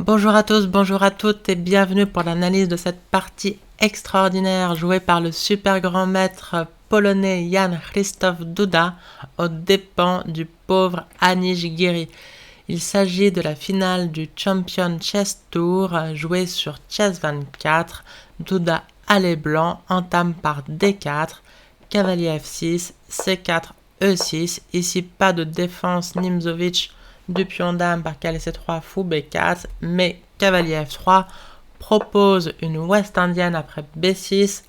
Bonjour à tous, bonjour à toutes et bienvenue pour l'analyse de cette partie extraordinaire jouée par le super grand maître polonais Jan Krzysztof Duda aux dépens du pauvre Anish Giri. Il s'agit de la finale du Champion Chess Tour jouée sur Chess24. Duda à les blancs entame par D4, cavalier F6, C4, E6. Ici pas de défense Nimzowitsch du pion dame par cavalier C3, fou B4, mais cavalier F3 propose une ouest indienne après B6,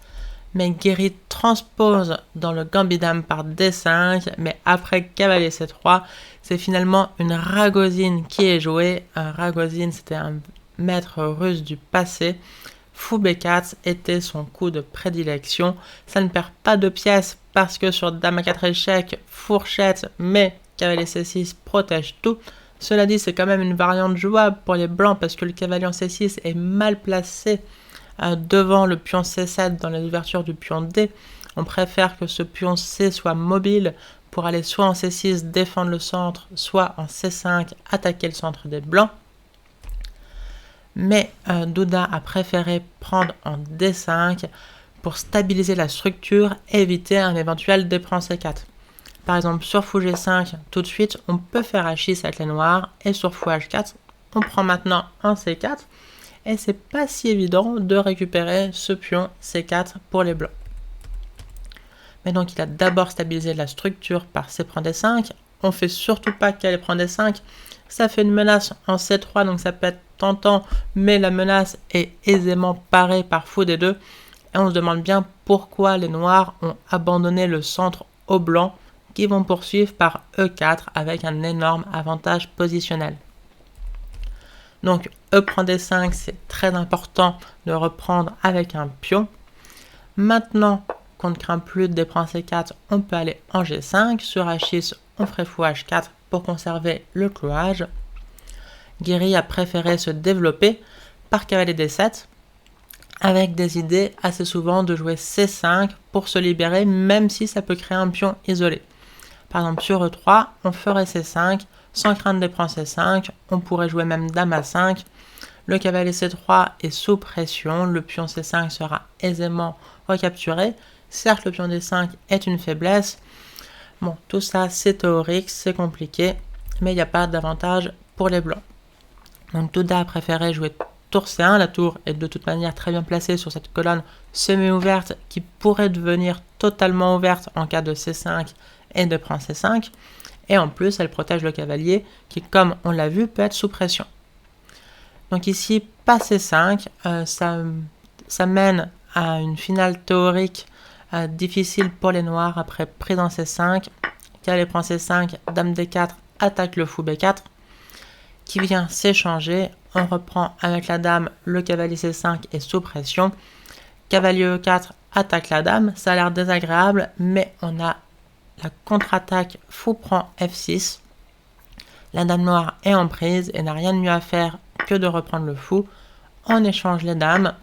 mais Giri transpose dans le gambit dame par D5, mais après cavalier C3, c'est finalement une Ragozine qui est jouée. Un Ragozine, c'était un maître russe du passé. Fou B4 était son coup de prédilection. Ça ne perd pas de pièces parce que sur dame A4 échec, fourchette, mais cavalier C6 protège tout. Cela dit, c'est quand même une variante jouable pour les blancs parce que le cavalier en C6 est mal placé devant le pion C7 dans les ouvertures du pion D. On préfère que ce pion C soit mobile pour aller soit en C6 défendre le centre, soit en C5 attaquer le centre des blancs. Mais Duda a préféré prendre en D5 pour stabiliser la structure et éviter un éventuel D prend C4. Par exemple, sur fou G5, tout de suite, on peut faire H6 avec les noirs, et sur fou H4, on prend maintenant un C4, et c'est pas si évident de récupérer ce pion C4 pour les blancs. Mais donc, il a d'abord stabilisé la structure par C prend D5, on fait surtout pas qu'elle prend D5, ça fait une menace en C3, donc ça peut être tentant, mais la menace est aisément parée par fou D2, et on se demande bien pourquoi les noirs ont abandonné le centre aux blancs, qui vont poursuivre par E4 avec un énorme avantage positionnel. Donc E prend D5, c'est très important de reprendre avec un pion. Maintenant qu'on ne craint plus de D prend C4, on peut aller en G5. Sur H6, on ferait fou H4 pour conserver le clouage. Giri a préféré se développer par cavalier D7 avec des idées assez souvent de jouer C5 pour se libérer, même si ça peut créer un pion isolé. Par exemple, sur E3, on ferait C5, sans crainte des prend C5, on pourrait jouer même dame A5. Le cavalier C3 est sous pression, le pion C5 sera aisément recapturé. Certes, le pion D5 est une faiblesse. Bon, tout ça, c'est théorique, c'est compliqué, mais il n'y a pas d'avantage pour les blancs. Donc, Duda a préféré jouer tour C1. La tour est de toute manière très bien placée sur cette colonne semi-ouverte qui pourrait devenir totalement ouverte en cas de C5 et de prend C5, et en plus elle protège le cavalier qui, comme on l'a vu, peut être sous pression. Donc ici, pas C5, ça mène à une finale théorique difficile pour les noirs après prise en C5, cavalier prend C5, dame D4, attaque le fou B4, qui vient s'échanger, on reprend avec la dame, le cavalier C5 est sous pression, cavalier E4 attaque la dame, ça a l'air désagréable, mais on a la contre-attaque fou prend F6. La dame noire est en prise et n'a rien de mieux à faire que de reprendre le fou. On échange les dames.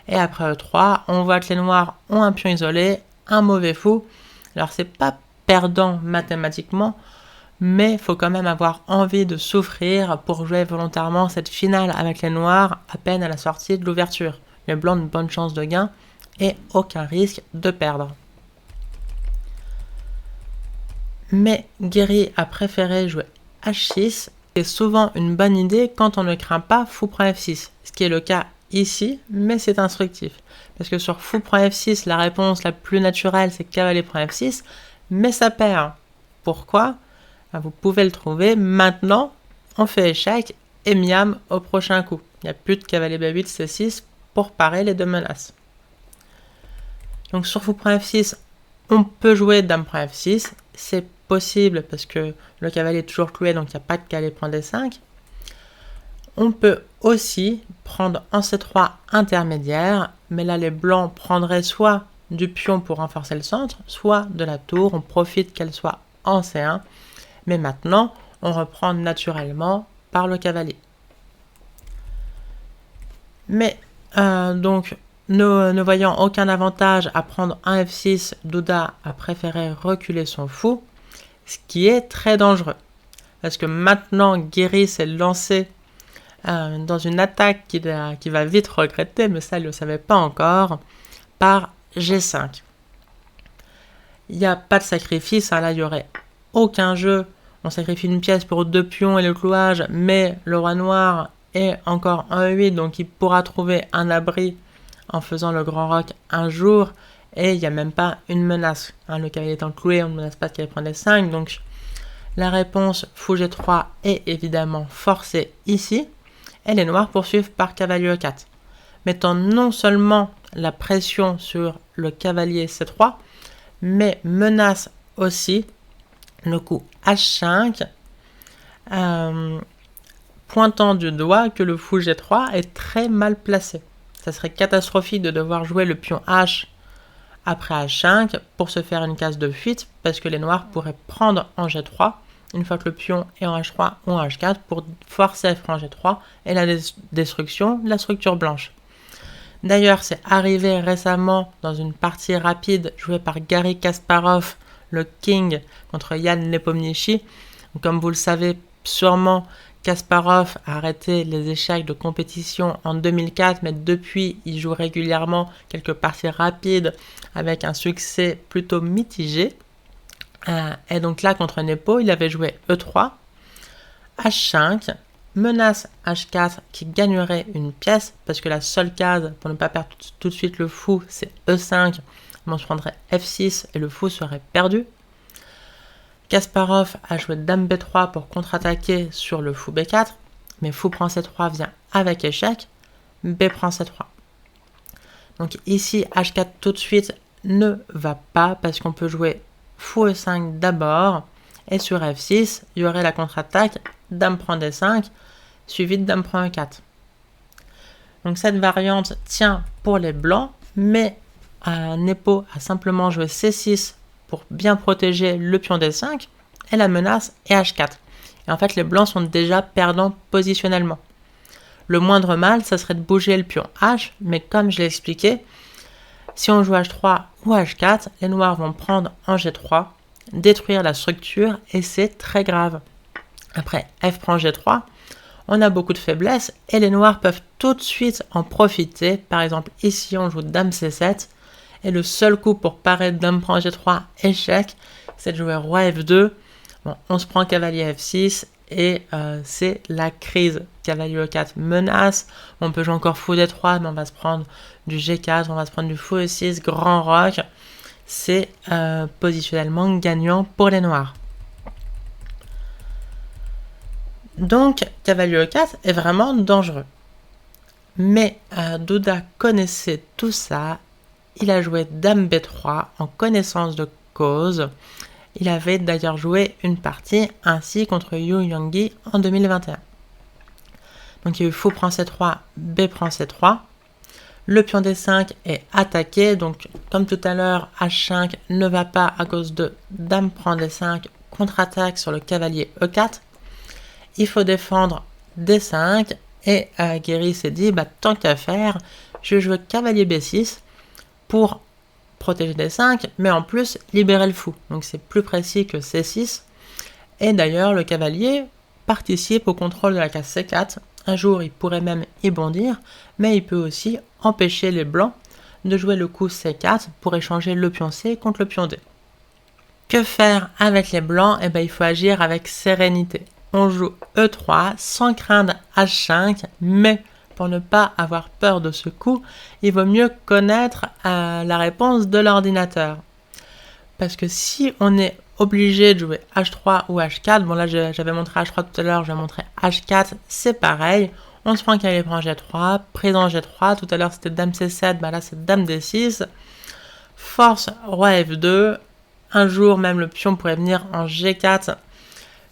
Et après E3, on voit que les noirs ont un pion isolé, un mauvais fou. Alors c'est pas perdant mathématiquement, mais il faut quand même avoir envie de souffrir pour jouer volontairement cette finale avec les noirs à peine à la sortie de l'ouverture. Les blancs ont une bonne chance de gain et aucun risque de perdre. Mais Giri a préféré jouer H6, c'est souvent une bonne idée quand on ne craint pas fou prend F6, ce qui est le cas ici, mais c'est instructif. Parce que sur fou prend F6, la réponse la plus naturelle, c'est cavalier prend F6, mais ça perd. Pourquoi ? Vous pouvez le trouver. Maintenant, on fait échec et miam au prochain coup. Il n'y a plus de cavalier B8, C6 pour parer les deux menaces. Donc sur fou prend F6, on peut jouer dame prend F6, c'est possible parce que le cavalier est toujours cloué, donc il n'y a pas de cavalier prend D5. On peut aussi prendre en C3 intermédiaire, mais là les blancs prendraient soit du pion pour renforcer le centre, soit de la tour, on profite qu'elle soit en C1, mais maintenant on reprend naturellement par le cavalier. Mais donc ne voyant aucun avantage à prendre un F6, Duda a préféré reculer son fou, ce qui est très dangereux. Parce que maintenant, Giri s'est lancé dans une attaque qu'il va vite regretter, mais ça il ne le savait pas encore, par G5. Il n'y a pas de sacrifice, là il n'y aurait aucun jeu. On sacrifie une pièce pour 2 pions et le clouage, mais le roi noir est encore en E8, donc il pourra trouver un abri en faisant le grand roc un jour, et il n'y a même pas une menace. Le cavalier étant cloué, on ne menace pas de cavalier prendre les 5, donc la réponse fou G3 est évidemment forcée ici, et les noirs poursuivent par cavalier E4, mettant non seulement la pression sur le cavalier C3, mais menace aussi le coup H5, pointant du doigt que le fou G3 est très mal placé. Ça serait catastrophique de devoir jouer le pion H après H5 pour se faire une case de fuite, parce que les noirs pourraient prendre en G3 une fois que le pion est en H3 ou en H4 pour forcer F en G3 et la destruction de la structure blanche. D'ailleurs, c'est arrivé récemment dans une partie rapide jouée par Garry Kasparov, le King, contre Jan Nepomniachtchi. Comme vous le savez sûrement, Kasparov a arrêté les échecs de compétition en 2004, mais depuis, il joue régulièrement quelques parties rapides avec un succès plutôt mitigé. Et donc là, contre Nepo, il avait joué E3, H5, menace H4 qui gagnerait une pièce, parce que la seule case pour ne pas perdre tout de suite le fou, c'est E5, mais on se prendrait F6 et le fou serait perdu. Kasparov a joué Dame B3 pour contre-attaquer sur le fou B4, mais fou prend C3 vient avec échec, B prend C3. Donc ici, H4 tout de suite ne va pas, parce qu'on peut jouer fou E5 d'abord, et sur F6, il y aurait la contre-attaque, Dame prend D5, suivi de Dame prend E4. Donc cette variante tient pour les blancs, mais Nepo a simplement joué C6 pour bien protéger le pion D5, et la menace est H4. Et en fait, les blancs sont déjà perdants positionnellement. Le moindre mal, ça serait de bouger le pion H, mais comme je l'ai expliqué, si on joue H3 ou H4, les noirs vont prendre en G3, détruire la structure, et c'est très grave. Après F prend G3, on a beaucoup de faiblesses, et les noirs peuvent tout de suite en profiter. Par exemple, ici on joue Dame C7, et le seul coup pour parer Dame prend G3, échec, c'est de jouer Roi F2. Bon, on se prend cavalier F6, et c'est la crise. Cavalier E4 menace, on peut jouer encore fou D3, mais on va se prendre du G4, on va se prendre du fou E6, grand roc. C'est positionnellement gagnant pour les noirs. Donc, cavalier E4 est vraiment dangereux. Mais Duda connaissait tout ça. Il a joué Dame B3 en connaissance de cause. Il avait d'ailleurs joué une partie ainsi contre Yu Yangyi en 2021. Donc il y a eu fou prend C3, B prend C3. Le pion D5 est attaqué, donc comme tout à l'heure, H5 ne va pas à cause de Dame prend D5, contre-attaque sur le cavalier E4. Il faut défendre D5, et Guéry s'est dit, tant qu'à faire, je vais jouer cavalier B6 pour protéger D5, mais en plus libérer le fou. Donc c'est plus précis que C6. Et d'ailleurs, le cavalier participe au contrôle de la case C4. Un jour, il pourrait même y bondir, mais il peut aussi empêcher les blancs de jouer le coup C4 pour échanger le pion C contre le pion D. Que faire avec les blancs? Il faut agir avec sérénité. On joue E3 sans craindre H5, mais pour ne pas avoir peur de ce coup, il vaut mieux connaître la réponse de l'ordinateur. Parce que si on est obligé de jouer H3 ou H4, bon là j'avais montré H3 tout à l'heure, je vais montrer H4, c'est pareil. On se prend cavalier prend G3, prise en G3, tout à l'heure c'était Dame C7, là c'est Dame D6. Force Roi F2, un jour même le pion pourrait venir en G4,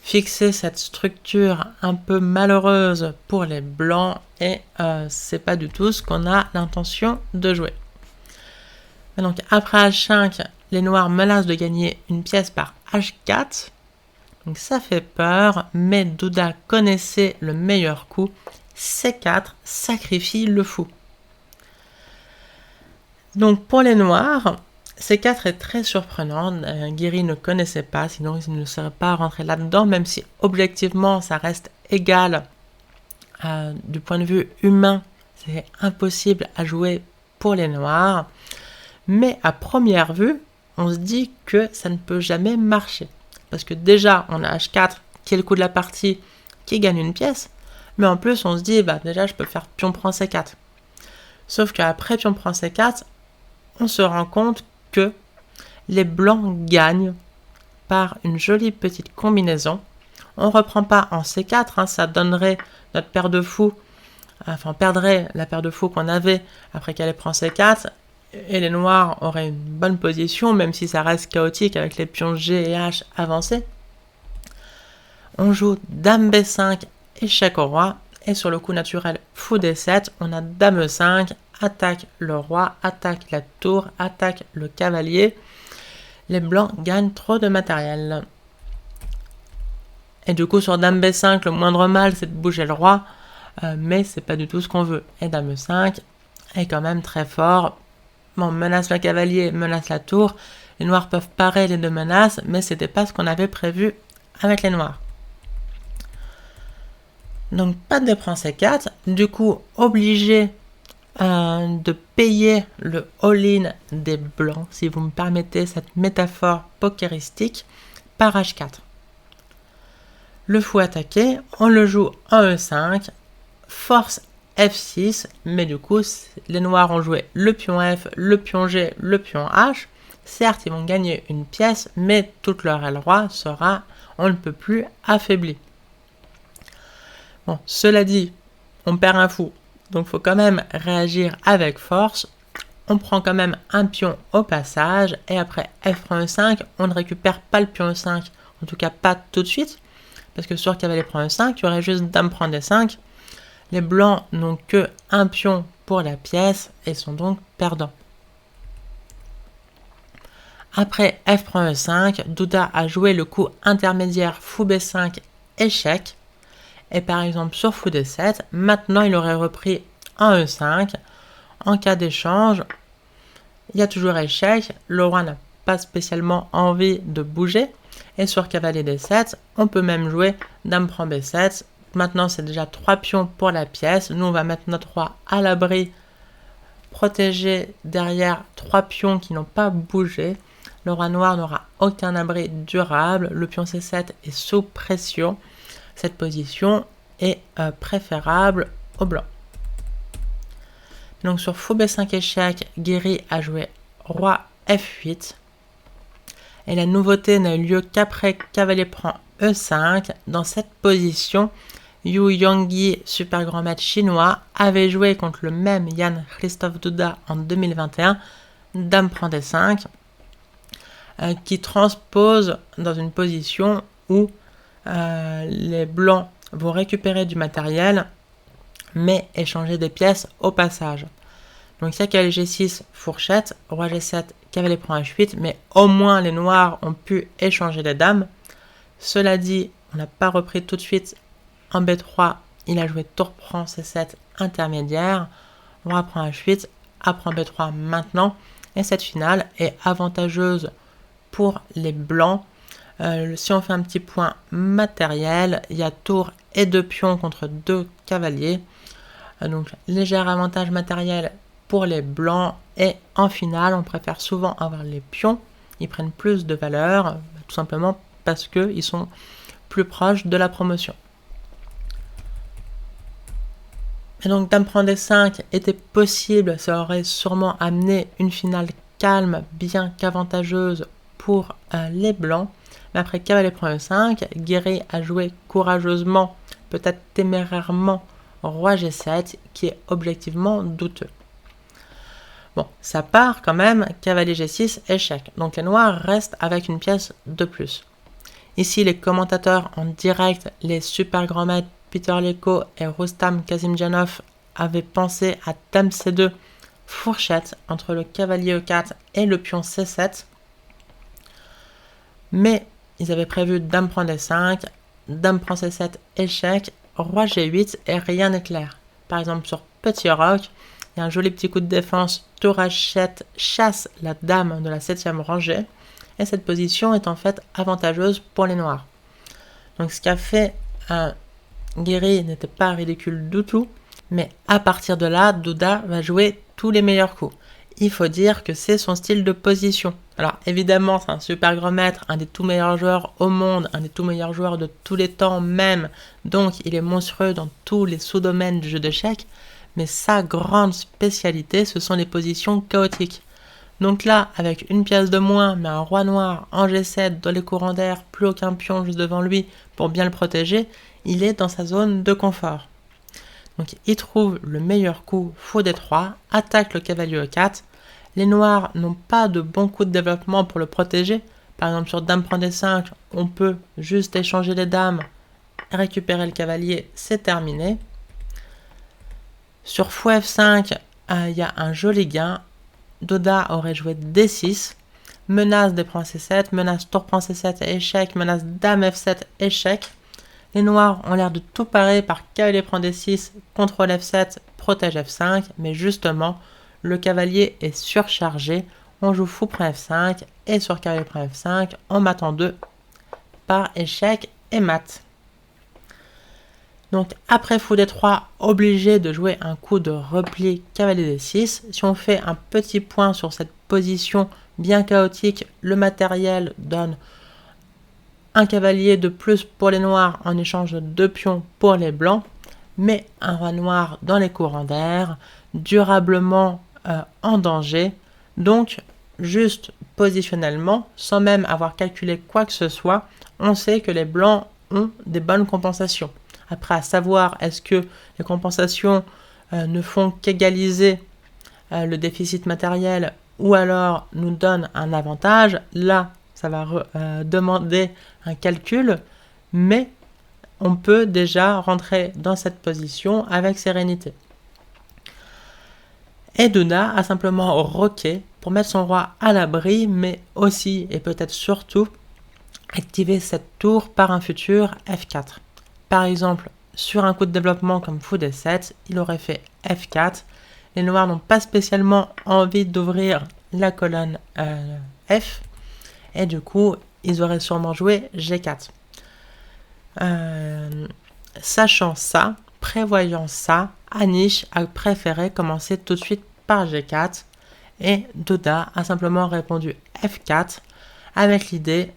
fixer cette structure un peu malheureuse pour les blancs, et c'est pas du tout ce qu'on a l'intention de jouer. Et donc après H5, les noirs menacent de gagner une pièce par H4, donc ça fait peur, mais Duda connaissait le meilleur coup, C4 sacrifie le fou. Donc pour les noirs, C4 est très surprenant, Guéry ne connaissait pas, sinon il ne serait pas rentré là-dedans, même si objectivement ça reste égal du point de vue humain, c'est impossible à jouer pour les noirs. Mais à première vue, on se dit que ça ne peut jamais marcher. Parce que déjà, on a H4 qui est le coup de la partie, qui gagne une pièce. Mais en plus, on se dit, déjà, je peux faire pion prend C4. Sauf qu'après pion prend C4, on se rend compte que les blancs gagnent par une jolie petite combinaison. On ne reprend pas en C4, ça donnerait notre paire de fous, enfin on perdrait la paire de fous qu'on avait après qu'elle prend C4, et les noirs auraient une bonne position, même si ça reste chaotique avec les pions G et H avancés. On joue Dame B5, échec au roi, et sur le coup naturel fou D7, on a Dame E5, attaque le roi, attaque la tour, attaque le cavalier. Les blancs gagnent trop de matériel. Et du coup, sur Dame B5, le moindre mal, c'est de bouger le roi, mais c'est pas du tout ce qu'on veut. Et Dame E5 est quand même très fort. Bon, menace le cavalier, menace la tour. Les noirs peuvent parer les deux menaces, mais c'était pas ce qu'on avait prévu avec les noirs. Donc, pas de D prend C4. Du coup, obligé de payer le all-in des blancs, si vous me permettez cette métaphore pokeristique, par H4. Le fou attaqué, on le joue en E5, force F6, mais du coup, les noirs ont joué le pion F, le pion G, le pion H. Certes, ils vont gagner une pièce, mais toute leur aile roi sera, on ne peut plus, affaibli. Bon, cela dit, on perd un fou, donc il faut quand même réagir avec force. On prend quand même un pion au passage, et après F prend E5, on ne récupère pas le pion E5, en tout cas pas tout de suite, parce que sur cavalier prend E5, il y aurait juste Dame prend D5. Les blancs n'ont que un pion pour la pièce et sont donc perdants. Après F prend E5, Douda a joué le coup intermédiaire fou B5 échec. Et par exemple sur fou D7, maintenant il aurait repris en E5. En cas d'échange, il y a toujours échec. Le roi n'a pas spécialement envie de bouger. Et sur cavalier D7, on peut même jouer Dame prend B7. Maintenant, c'est déjà 3 pions pour la pièce. Nous, on va mettre notre roi à l'abri, protégé derrière 3 pions qui n'ont pas bougé. Le roi noir n'aura aucun abri durable. Le pion C7 est sous pression. Cette position est préférable au blanc. Donc sur fou B5 échec, Guéry a joué roi F8. Et la nouveauté n'a eu lieu qu'après cavalier prend E5. Dans cette position, Yu Yongyi, super grand maître chinois, avait joué contre le même Jan Christophe Douda en 2021, Dame prend D5, qui transpose dans une position où les blancs vont récupérer du matériel, mais échanger des pièces au passage. Donc il y a cavalier G6, fourchette, roi G7, cavalier prend H8, mais au moins les noirs ont pu échanger les dames. Cela dit, on n'a pas repris tout de suite en B3, il a joué tour prend C7 intermédiaire, roi prend H8, A prend B3 maintenant, et cette finale est avantageuse pour les blancs. Si on fait un petit point matériel, il y a tour et 2 pions contre 2 cavaliers, donc léger avantage matériel pour les blancs, et en finale on préfère souvent avoir les pions, ils prennent plus de valeur, tout simplement parce qu'ils sont plus proches de la promotion. Et donc Dame prend D5 était possible, ça aurait sûrement amené une finale calme, bien qu'avantageuse pour les blancs. Mais après cavalier prend E5, Guéry a joué courageusement, peut-être témérairement, roi G7, qui est objectivement douteux. Bon, ça part quand même, cavalier G6, échec. Donc les noirs restent avec une pièce de plus. Ici, les commentateurs en direct, les super grands maîtres Peter Leko et Rustam Kazimjanov avaient pensé à Dame C2, fourchette entre le cavalier E4 et le pion C7. Mais ils avaient prévu Dame prend D5, Dame prend C7, échec, roi G8 et rien n'est clair. Par exemple, sur Petit Roc, il y a un joli petit coup de défense, tour H7 chasse la dame de la 7e rangée, et cette position est en fait avantageuse pour les noirs. Donc ce qu'a fait Guéry n'était pas ridicule du tout, mais à partir de là, Douda va jouer tous les meilleurs coups. Il faut dire que c'est son style de position. Alors évidemment, c'est un super grand maître, un des tout meilleurs joueurs au monde, un des tout meilleurs joueurs de tous les temps même, donc il est monstrueux dans tous les sous-domaines du jeu d'échecs, mais sa grande spécialité, ce sont les positions chaotiques. Donc là, avec une pièce de moins, mais un roi noir en G7 dans les courants d'air, plus aucun pion juste devant lui pour bien le protéger, il est dans sa zone de confort. Donc il trouve le meilleur coup fou D3, attaque le cavalier E4. Les noirs n'ont pas de bons coups de développement pour le protéger. Par exemple sur dame prend D5, on peut juste échanger les dames, récupérer le cavalier, c'est terminé. Sur fou F5, il y a un joli gain. Douda aurait joué D6, menace D prend C7, menace tour prend C7 échec, menace dame F7 échec. Les noirs ont l'air de tout parer par cavalier prend D6, contrôle F7, protège F5, mais justement, le cavalier est surchargé. On joue fou prend F5 et sur cavalier prend F5, on mat en 2 par échec et mat. Donc après fou D3, obligé de jouer un coup de repli cavalier D6. Si on fait un petit point sur cette position bien chaotique, le matériel donne un cavalier de plus pour les noirs en échange de 2 pions pour les blancs, mais un roi noir dans les courants d'air, durablement en danger. Donc juste positionnellement, sans même avoir calculé quoi que ce soit, on sait que les blancs ont des bonnes compensations. Après, à savoir, est-ce que les compensations ne font qu'égaliser le déficit matériel ou alors nous donnent un avantage? Là, ça va demander un calcul, mais on peut déjà rentrer dans cette position avec sérénité. Et Douda a simplement roqué pour mettre son roi à l'abri, mais aussi et peut-être surtout activer cette tour par un futur F4. Par exemple, sur un coup de développement comme fou D7, il aurait fait F4. Les noirs n'ont pas spécialement envie d'ouvrir la colonne F. Et du coup, ils auraient sûrement joué G4. Sachant ça, prévoyant ça, Anish a préféré commencer tout de suite par G4. Et Douda a simplement répondu F4 avec l'idée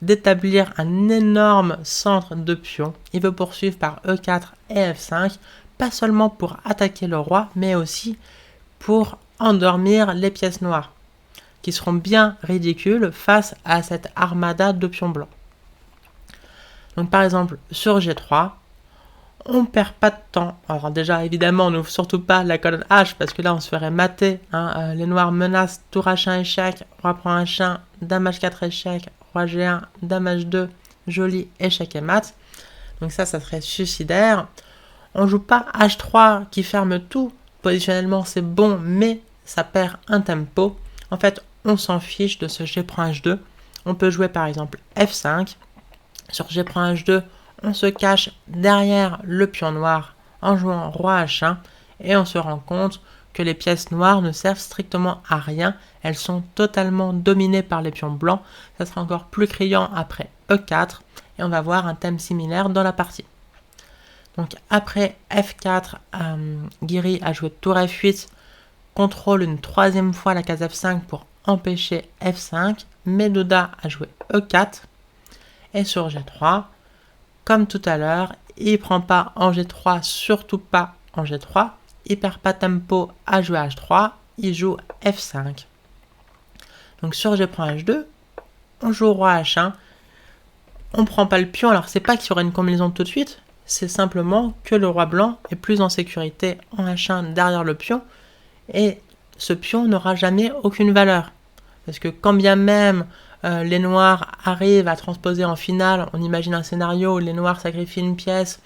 d'établir un énorme centre de pions. Il veut poursuivre par E4 et F5, pas seulement pour attaquer le roi, mais aussi pour endormir les pièces noires, qui seront bien ridicules face à cette armada de pions blancs. Donc par exemple, sur G3, on perd pas de temps. Alors déjà, évidemment, on n'ouvre surtout pas la colonne H, parce que là, on se ferait mater. Les noirs menacent tour H1 échec, roi prend H1, dame H4 échec, roi G1, dame H2, joli échec et mat. Donc ça serait suicidaire. On joue pas H3 qui ferme tout. Positionnellement, c'est bon, mais ça perd un tempo. En fait, on s'en fiche de ce G prend H2. On peut jouer par exemple F5. Sur G prend H2, on se cache derrière le pion noir en jouant roi H1 et on se rend compte que les pièces noires ne servent strictement à rien. Elles sont totalement dominées par les pions blancs. Ça sera encore plus criant après E4 et on va voir un thème similaire dans la partie. Donc après F4, Guéry a joué tour F8, contrôle une troisième fois la case F5 pour empêcher F5, mais Douda a joué E4 et sur G3, comme tout à l'heure, il ne prend pas en G3, surtout pas en G3, il perd pas tempo à jouer H3, il joue F5. Donc sur G prend H2, on joue roi H1, on prend pas le pion, alors c'est pas qu'il y aura une combinaison tout de suite, c'est simplement que le roi blanc est plus en sécurité en H1 derrière le pion, et ce pion n'aura jamais aucune valeur. Parce que quand bien même les noirs arrivent à transposer en finale, on imagine un scénario où les noirs sacrifient une pièce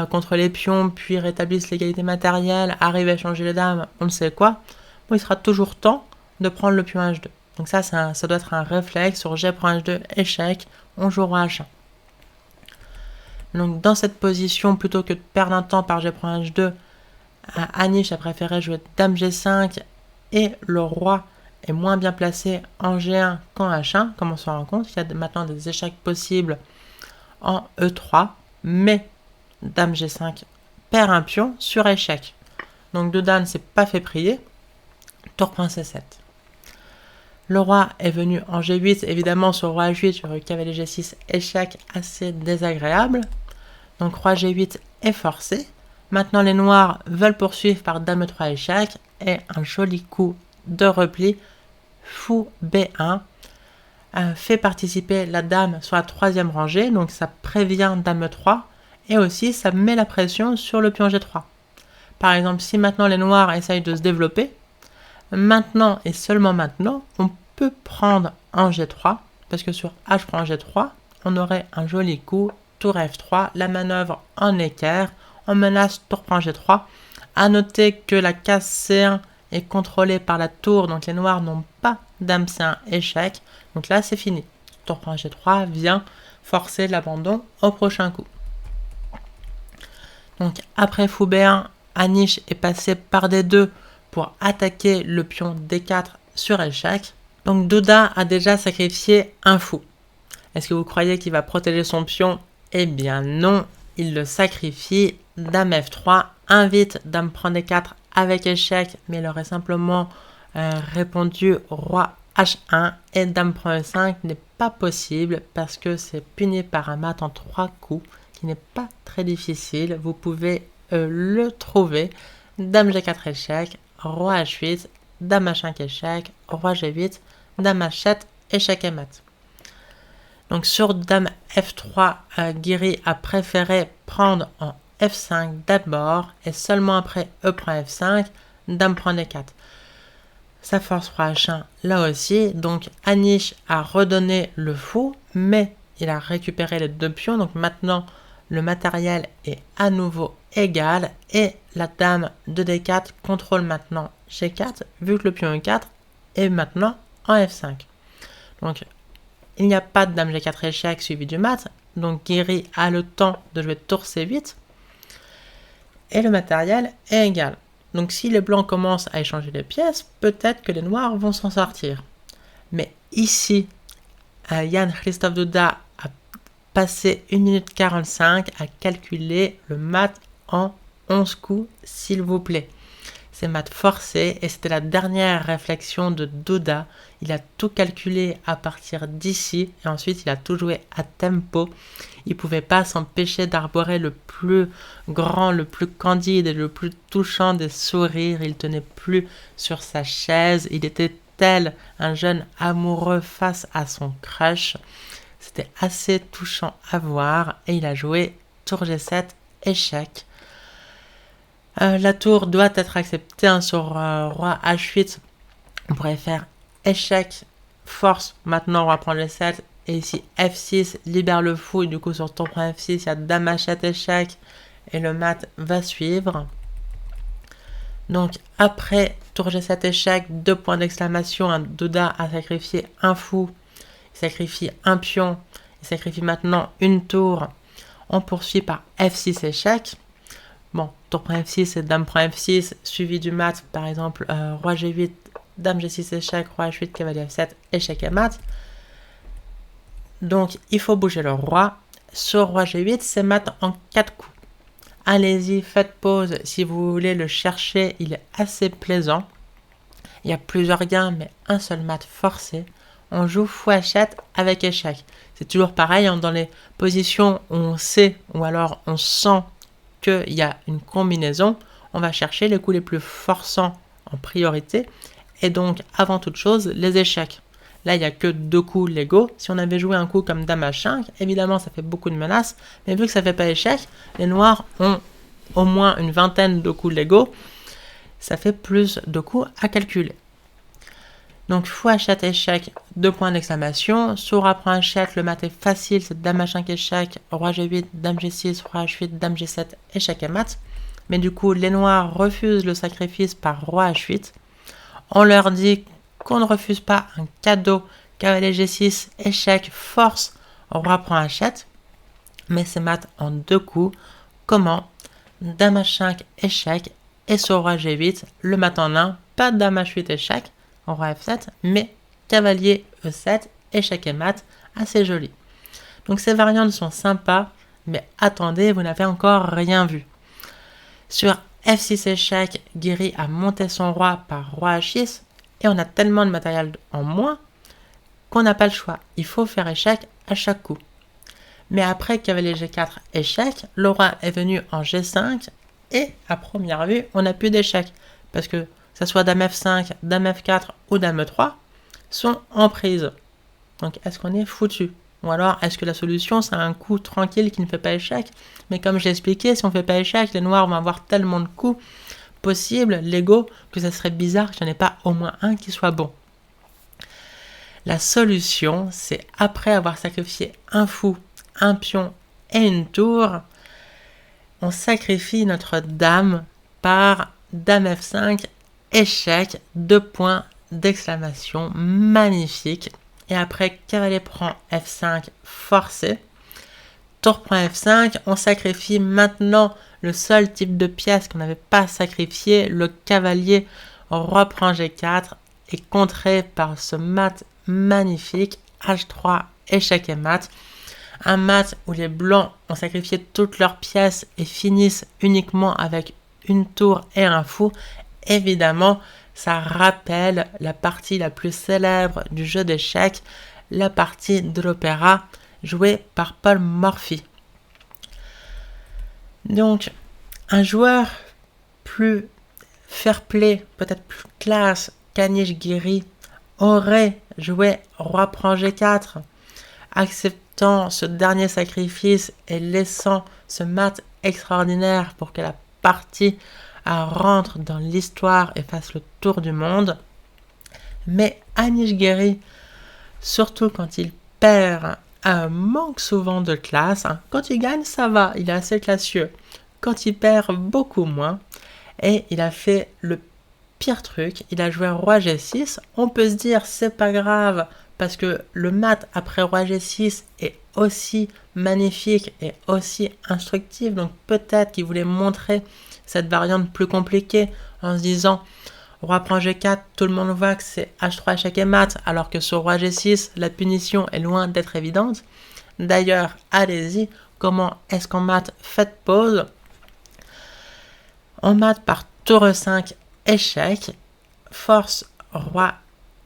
contre les pions, puis rétablissent l'égalité matérielle, arrivent à changer les dames, on ne sait quoi, bon, il sera toujours temps de prendre le pion H2. Donc ça doit être un réflexe. Sur G prend H2, échec, on joue roi H1. Donc dans cette position, plutôt que de perdre un temps par G prend H2, Anish a préféré jouer dame G5 et le roi est moins bien placé en G1 qu'en H1, comme on se rend compte. Il y a maintenant des échecs possibles en E3, mais dame G5 perd un pion sur échec. Donc Douda ne s'est pas fait prier. Tour prince C7. Le roi est venu en G8, évidemment sur roi H8, sur le cavalier G6, échec assez désagréable. Donc roi G8 est forcé. Maintenant les noirs veulent poursuivre par dame 3 échec et un joli coup de repli, fou B1, fait participer la dame sur la troisième rangée, donc ça prévient dame 3 et aussi ça met la pression sur le pion G3. Par exemple, si maintenant les noirs essayent de se développer, maintenant et seulement maintenant, on peut prendre en G3, parce que sur H prend G3, on aurait un joli coup, tour F3, la manœuvre en équerre, on menace tour prend G3. À noter que la case C1 est contrôlée par la tour, donc les noirs n'ont pas dame C1 échec, donc là c'est fini. Tour prend G3 vient forcer l'abandon au prochain coup. Donc après fou B1, Anish est passé par D2 pour attaquer le pion D4 sur échec. Donc Douda a déjà sacrifié un fou. Est-ce que vous croyez qu'il va protéger son pion? Eh bien non, il le sacrifie. Dame F3 invite dame prend D4 avec échec, mais il aurait simplement répondu roi H1 et dame prend E5 n'est pas possible parce que c'est puni par un mat en 3 coups qui n'est pas très difficile. Vous pouvez le trouver. Dame G4 échec, roi H8, dame H5 échec, roi G8, dame H7, échec et mat. Donc sur dame F3, Guiri a préféré prendre en F5 d'abord et seulement après E prend F5, dame prend D4. Ça force roi H1 là aussi, donc Anish a redonné le fou, mais il a récupéré les deux pions, donc maintenant le matériel est à nouveau égal et la dame de D4 contrôle maintenant G4 vu que le pion E4 est maintenant en F5. Donc il n'y a pas de dame G4 échec suivi du mat, donc Guiri a le temps de jouer tour C8 et le matériel est égal. Donc si les blancs commencent à échanger les pièces, peut-être que les noirs vont s'en sortir. Mais ici, Jan Christophe Douda a passé 1 minute 45 à calculer le mat en 11 coups, s'il vous plaît. C'est mat forcé et c'était la dernière réflexion de Douda. Il a tout calculé à partir d'ici et ensuite il a tout joué à tempo. Il ne pouvait pas s'empêcher d'arborer le plus grand, le plus candide et le plus touchant des sourires. Il tenait plus sur sa chaise. Il était tel un jeune amoureux face à son crush. C'était assez touchant à voir et il a joué tour G7, échec. La tour doit être acceptée sur roi H8. On pourrait faire échec, force, maintenant roi prend G7. Et ici F6 libère le fou et du coup sur tour prend F6 il y a dame H7 échec et le mat va suivre. Donc après tour G7 échec, 2 points d'exclamation, Douda a sacrifié un fou, il sacrifie un pion, il sacrifie maintenant une tour. On poursuit par F6 échec. Bon, tour prend F6 et dame prend F6 suivi du mat, par exemple roi G8, dame G6 échec, roi H8, cavalier F7, échec et mat. Donc il faut bouger le roi. Sur roi G8, c'est mat en 4 coups. Allez-y, faites pause si vous voulez le chercher, il est assez plaisant. Il y a plusieurs gains, mais un seul mat forcé. On joue fou H7 avec échec. C'est toujours pareil, dans les positions où on sait ou alors on sent qu'il y a une combinaison, on va chercher les coups les plus forçants en priorité. Et donc, avant toute chose, les échecs. Là, il n'y a que 2 coups légaux. Si on avait joué un coup comme dame H5, évidemment, ça fait beaucoup de menaces. Mais vu que ça ne fait pas échec, les noirs ont au moins une vingtaine de coups légaux. Ça fait plus de coups à calculer. Donc, fou H7 échec, 2 points d'exclamation. Sur roi prend H7, le mat est facile, c'est dame H5 échec, roi G8, dame G6, roi H8, dame G7, échec et mat. Mais du coup, les noirs refusent le sacrifice par roi H8. On leur dit qu'on ne refuse pas un cadeau, cavalier G6, échec, force, roi prend H7, mais c'est mat en 2 coups. Comment? Dame H5, échec, et sur roi G8, le mat en 1, pas dame H8, échec, roi F7, mais cavalier E7, échec et mat, assez joli. Donc ces variantes sont sympas, Mais attendez, vous n'avez encore rien vu. Sur F6 échec, Guéry a monté son roi par roi H6 et on a tellement de matériel en moins qu'on n'a pas le choix. Il faut faire échec à chaque coup. Mais après cavalier G4 échec, le roi est venu en G5 et à première vue, on n'a plus d'échec parce que ça soit dame F5, dame F4 ou dame E3 sont en prise. Donc est-ce qu'on est foutu? Ou alors est-ce que la solution c'est un coup tranquille qui ne fait pas échec? Mais comme j'ai expliqué, si on ne fait pas échec, les noirs vont avoir tellement de coups possibles, légaux, que ça serait bizarre que je n'en ai pas au moins un qui soit bon. La solution, c'est après avoir sacrifié un fou, un pion et une tour, on sacrifie notre dame par dame F5, échec, 2 points d'exclamation, magnifique. Et après, cavalier prend F5 forcé. Tour prend F5, on sacrifie maintenant le seul type de pièce qu'on n'avait pas sacrifié, le cavalier. Roi prend G4 est contré par ce mat magnifique, H3, échec et mat. Un mat où les blancs ont sacrifié toutes leurs pièces et finissent uniquement avec une tour et un fou. Évidemment, ça rappelle la partie la plus célèbre du jeu d'échecs, la partie de l'opéra jouée par Paul Morphy. Donc, un joueur plus fair-play, peut-être plus classe qu'Anish Giri aurait joué roi prend G4, acceptant ce dernier sacrifice et laissant ce mat extraordinaire pour que la partie rentre dans l'histoire et fasse le tour du monde. Mais Anish Giri, surtout quand il perd, manque souvent de classe. Quand il gagne, ça va, il est assez classieux. Quand il perd, beaucoup moins. Et il a fait le pire truc, il a joué roi G6. On peut se dire, c'est pas grave, parce que le mat après roi G6 est aussi magnifique et aussi instructif. Donc peut-être qu'il voulait montrer cette variante plus compliquée en se disant roi prend G4, tout le monde voit que c'est H3 échec et mat, alors que sur roi G6, la punition est loin d'être évidente. D'ailleurs, allez-y, comment est-ce qu'on mate? Faites pause. On mate par tour E5 échec, force roi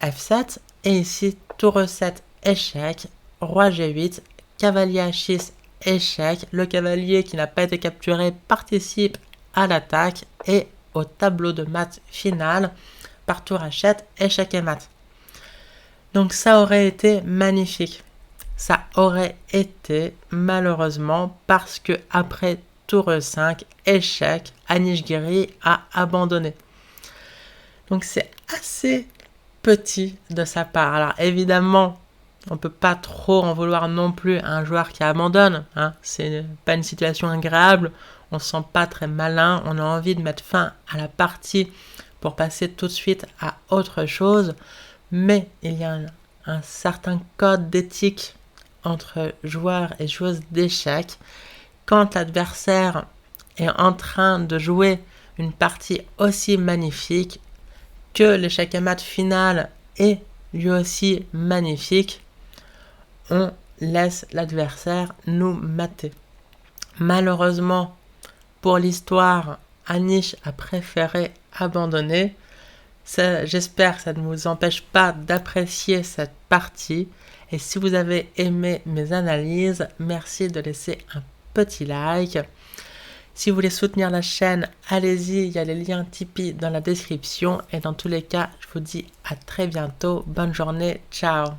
F7, et ici tour E7 échec, roi G8, cavalier H6 échec, le cavalier qui n'a pas été capturé participe à l'attaque et au tableau de maths final par tour H7, échec et mat. Donc ça aurait été magnifique. Ça aurait été malheureusement parce que après tour E5, échec, Anish Giri a abandonné. Donc c'est assez petit de sa part. Alors évidemment, on ne peut pas trop en vouloir non plus à un joueur qui abandonne. C'est pas une situation agréable. On ne se sent pas très malin. On a envie de mettre fin à la partie pour passer tout de suite à autre chose. Mais il y a un certain code d'éthique entre joueurs et joueuses d'échecs. Quand l'adversaire est en train de jouer une partie aussi magnifique, que l'échec et mat final est lui aussi magnifique, on laisse l'adversaire nous mater. Malheureusement, pour l'histoire, Anish a préféré abandonner. J'espère que ça ne vous empêche pas d'apprécier cette partie. Et si vous avez aimé mes analyses, merci de laisser un petit like. Si vous voulez soutenir la chaîne, allez-y, il y a les liens Tipeee dans la description. Et dans tous les cas, je vous dis à très bientôt. Bonne journée, ciao.